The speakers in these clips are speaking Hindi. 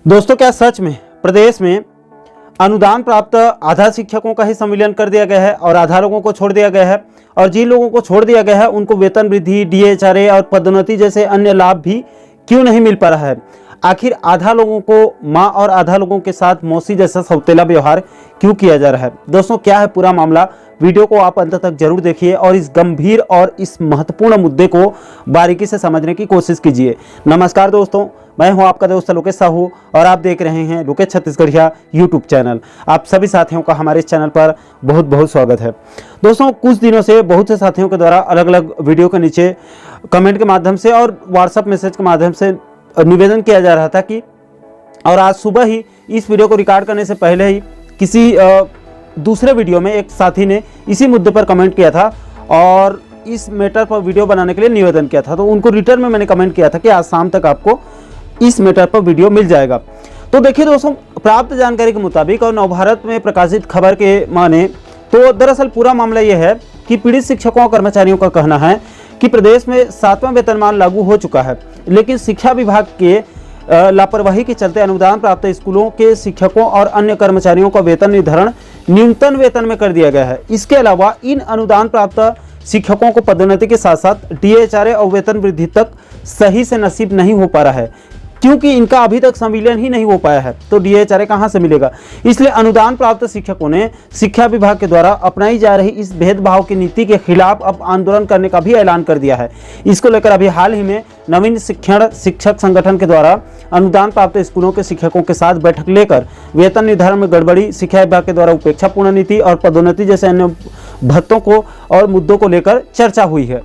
दोस्तों, क्या सच में प्रदेश में अनुदान प्राप्त आधा शिक्षकों का ही संविलियन कर दिया गया है और आधा लोगों को छोड़ दिया गया है? और जिन लोगों को छोड़ दिया गया है उनको वेतन वृद्धि, डीएचआरए और पदोन्नति जैसे अन्य लाभ भी क्यों नहीं मिल पा रहा है? आखिर आधा लोगों को मां और आधा लोगों के साथ मौसी जैसा सौतेला व्यवहार क्यों किया जा रहा है? दोस्तों, क्या है पूरा मामला? वीडियो को आप अंत तक जरूर देखिए और इस गंभीर और इस महत्वपूर्ण मुद्दे को बारीकी से समझने की कोशिश कीजिए। नमस्कार दोस्तों, मैं हूं आपका दोस्त लोकेश साहू और आप देख रहे हैं लोकेश छत्तीसगढ़िया यूट्यूब चैनल। आप सभी साथियों का हमारे इस चैनल पर बहुत बहुत स्वागत है। दोस्तों, कुछ दिनों से बहुत से साथियों के द्वारा अलग अलग वीडियो के नीचे कमेंट के माध्यम से और व्हाट्सएप मैसेज के माध्यम से निवेदन किया जा रहा था कि, और आज सुबह ही इस वीडियो को रिकॉर्ड करने से पहले ही किसी दूसरे वीडियो में एक साथी ने इसी मुद्दे पर कमेंट किया था और इस मैटर पर वीडियो बनाने के लिए निवेदन किया था। तो उनको रिटर्न में मैंने कमेंट किया था कि आज शाम तक आपको इस मैटर पर वीडियो मिल जाएगा। तो देखिए दोस्तों, प्राप्त जानकारी के मुताबिक और नवभारत में प्रकाशित खबर के माने तो दरअसल पूरा मामला यह है कि पीड़ित शिक्षकों और कर्मचारियों का कहना है कि प्रदेश में 7वां वेतनमान लागू हो चुका है, लेकिन शिक्षा विभाग के लापरवाही के चलते अनुदान प्राप्त स्कूलों के शिक्षकों और अन्य कर्मचारियों का वेतन निर्धारण न्यूनतम वेतन में कर दिया गया है। इसके अलावा इन अनुदान प्राप्त शिक्षकों को पदोन्नति के साथ साथ डीएचआरए और वेतन वृद्धि तक सही से नसीब नहीं हो पा रहा है, क्योंकि इनका अभी तक संविलियन ही नहीं हो पाया है। तो डीएचआरए कहां से मिलेगा? इसलिए अनुदान प्राप्त शिक्षकों ने शिक्षा विभाग के द्वारा अपनाई जा रही इस भेदभाव की नीति के खिलाफ अब आंदोलन करने का भी ऐलान कर दिया है। इसको लेकर अभी हाल ही में नवीन शिक्षक संगठन के द्वारा अनुदान प्राप्त स्कूलों के शिक्षकों के साथ बैठक लेकर वेतन निर्धारण में गड़बड़ी, शिक्षा विभाग के द्वारा उपेक्षापूर्ण नीति और पदोन्नति जैसे अन्य भत्तों को और मुद्दों को लेकर चर्चा हुई है।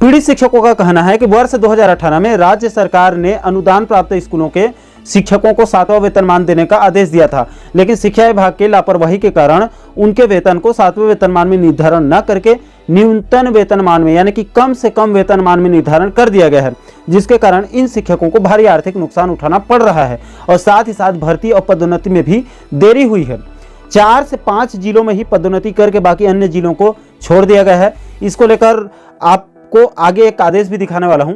पीड़ित शिक्षकों का कहना है कि वर्ष 2018 में राज्य सरकार ने अनुदान प्राप्त स्कूलों के शिक्षकों को 7वां वेतनमान देने का आदेश दिया था, लेकिन शिक्षा विभाग के लापरवाही के कारण उनके वेतन को 7वें वेतनमान में निर्धारण न करके न्यूनतम वेतनमान में यानी कि कम से कम वेतनमान में निर्धारण कर दिया गया है, जिसके कारण इन शिक्षकों को भारी आर्थिक नुकसान उठाना पड़ रहा है और साथ ही साथ भर्ती और पदोन्नति में भी देरी हुई है। 4 से 5 जिलों में ही पदोन्नति करके बाकी अन्य जिलों को छोड़ दिया गया है। इसको लेकर आपको आगे एक आदेश भी दिखाने वाला हूं।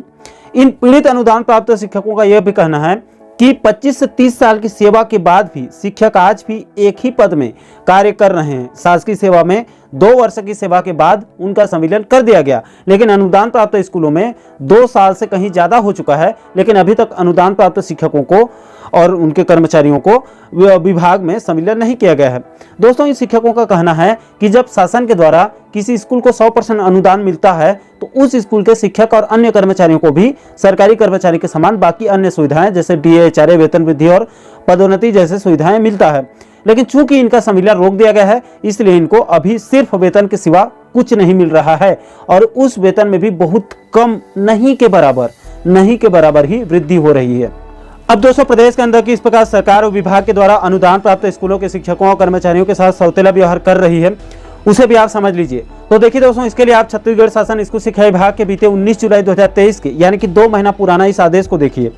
इन पीड़ित अनुदान प्राप्त शिक्षकों का यह भी कहना है कि 25 से 30 साल की सेवा के बाद भी शिक्षक आज भी एक ही पद में कार्य कर रहे हैं। शासकीय सेवा में 2 वर्ष की सेवा के बाद उनका संविलियन कर दिया गया, लेकिन अनुदान प्राप्त स्कूलों में 2 साल से कहीं ज्यादा हो चुका है, लेकिन अभी तक अनुदान प्राप्त शिक्षकों को और उनके कर्मचारियों को विभाग में संविलियन नहीं किया गया है। दोस्तों, इन शिक्षकों का कहना है कि जब शासन के द्वारा किसी स्कूल को 100% अनुदान मिलता है तो उस स्कूल के शिक्षक और अन्य कर्मचारियों को भी सरकारी कर्मचारी के समान बाकी अन्य सुविधाएं जैसे डीएचआरए, वेतन वृद्धि और पदोन्नति जैसे सुविधाएं मिलता है। लेकिन चूंकि इनका संविलियन रोक दिया गया है, इसलिए इनको अभी सिर्फ वेतन के सिवा कुछ नहीं मिल रहा है और उस वेतन में भी बहुत कम, नहीं के बराबर ही वृद्धि हो रही है। अब दोस्तों, प्रदेश के अंदर किस प्रकार सरकार और विभाग के द्वारा अनुदान प्राप्त स्कूलों के शिक्षकों और कर्मचारियों के साथ सौतेला व्यवहार कर रही है, उसे भी आप समझ लीजिए। तो देखिए दोस्तों, इसके लिए आप छत्तीसगढ़ शासन स्कूल शिक्षा विभाग के बीते 19 जुलाई 2023 के यानी कि 2 महीना पुराना इस आदेश को देखिए।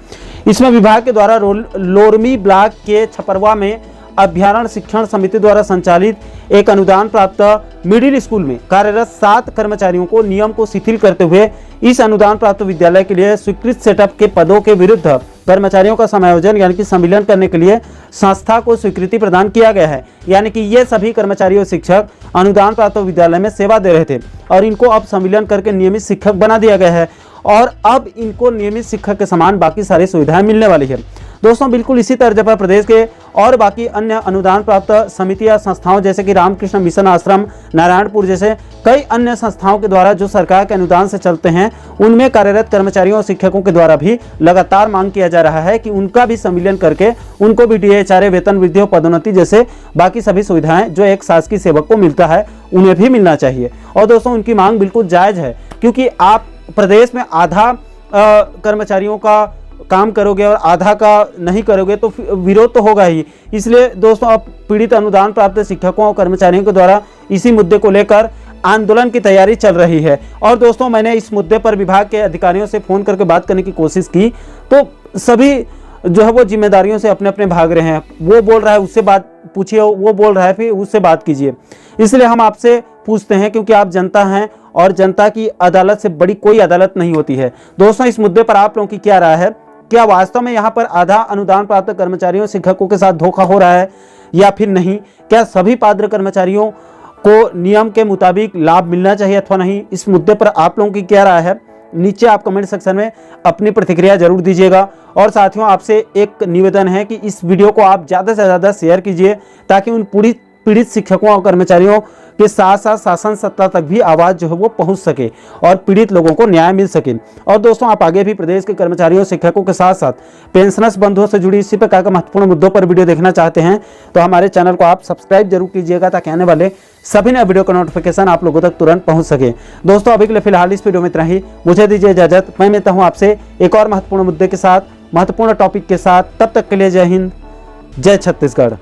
इसमें विभाग के द्वारा लोरमी ब्लॉक के छपरवा में अभ्यारण शिक्षण समिति द्वारा संचालित एक अनुदान प्राप्त मिडिल स्कूल में कार्यरत 7 कर्मचारियों को नियम को शिथिल करते हुए इस अनुदान प्राप्त विद्यालय के लिए स्वीकृत सेटअप के पदों के विरुद्ध कर्मचारियों का समायोजन यानी कि संविलियन करने के लिए संस्था को स्वीकृति प्रदान किया गया है। यानी कि ये सभी कर्मचारी और शिक्षक अनुदान प्राप्त विद्यालय में सेवा दे रहे थे और इनको अब संविलियन करके नियमित शिक्षक बना दिया गया है और अब इनको नियमित शिक्षक के समान बाकी सारी सुविधाएं मिलने वाली है। दोस्तों, बिल्कुल इसी तर्ज पर प्रदेश के और बाकी अन्य अनुदान प्राप्त समितियां, संस्थाओं जैसे कि रामकृष्ण मिशन आश्रम, नारायणपुर जैसे कई अन्य संस्थाओं के द्वारा जो सरकार के अनुदान से चलते हैं, उनमें कार्यरत कर्मचारियों और शिक्षकों के द्वारा भी लगातार मांग किया जा रहा है कि उनका भी संविलियन करके उनको भी डीएचआरए, वेतन वृद्धि और पदोन्नति जैसे बाकी सभी सुविधाएं जो एक शासकीय सेवक को मिलता है उन्हें भी मिलना चाहिए। और दोस्तों, उनकी मांग बिल्कुल जायज है, क्योंकि आप प्रदेश में आधा कर्मचारियों का काम करोगे और आधा का नहीं करोगे तो विरोध तो होगा ही। इसलिए दोस्तों, अब पीड़ित अनुदान प्राप्त शिक्षकों और कर्मचारियों के द्वारा इसी मुद्दे को लेकर आंदोलन की तैयारी चल रही है। और दोस्तों, मैंने इस मुद्दे पर विभाग के अधिकारियों से फोन करके बात करने की कोशिश की तो सभी जो है वो जिम्मेदारियों से अपने अपने भाग रहे हैं। वो बोल रहा है उससे बात पूछिए, वो बोल रहा है फिर उससे बात कीजिए। इसलिए हम आपसे पूछते हैं, क्योंकि आप जनता हैं और जनता की अदालत से बड़ी कोई अदालत नहीं होती है। दोस्तों, इस मुद्दे पर आप लोगों की क्या राय है? क्या वास्तव में यहाँ पर आधा अनुदान प्राप्त कर्मचारियों शिक्षकों के साथ धोखा हो रहा है या फिर नहीं? क्या सभी पात्र कर्मचारियों को नियम के मुताबिक लाभ मिलना चाहिए अथवा नहीं? इस मुद्दे पर आप लोगों की क्या राय है? नीचे आप कमेंट सेक्शन में अपनी प्रतिक्रिया जरूर दीजिएगा। और साथियों, आपसे एक निवेदन है कि इस वीडियो को आप ज़्यादा से ज़्यादा शेयर कीजिए ताकि उन पूरी पीड़ित शिक्षकों और कर्मचारियों के साथ साथ शासन सत्ता तक भी आवाज़ जो है वो पहुंच सके और पीड़ित लोगों को न्याय मिल सके। और दोस्तों, आप आगे भी प्रदेश के कर्मचारियों शिक्षकों के साथ साथ पेंशनर्स बंधुओं से जुड़ी इसी प्रकार के महत्वपूर्ण मुद्दों पर वीडियो देखना चाहते हैं तो हमारे चैनल को आप सब्सक्राइब जरूर कीजिएगा ताकि आने वाले सभी नए वीडियो का नोटिफिकेशन आप लोगों तक तुरंत पहुंच सके। दोस्तों, अभी के लिए फिलहाल इस वीडियो में इतना ही। मुझे दीजिए इजाजत। मैं मिलता हूं आपसे एक और महत्वपूर्ण मुद्दे के साथ, महत्वपूर्ण टॉपिक के साथ। तब तक के लिए जय हिंद, जय छत्तीसगढ़।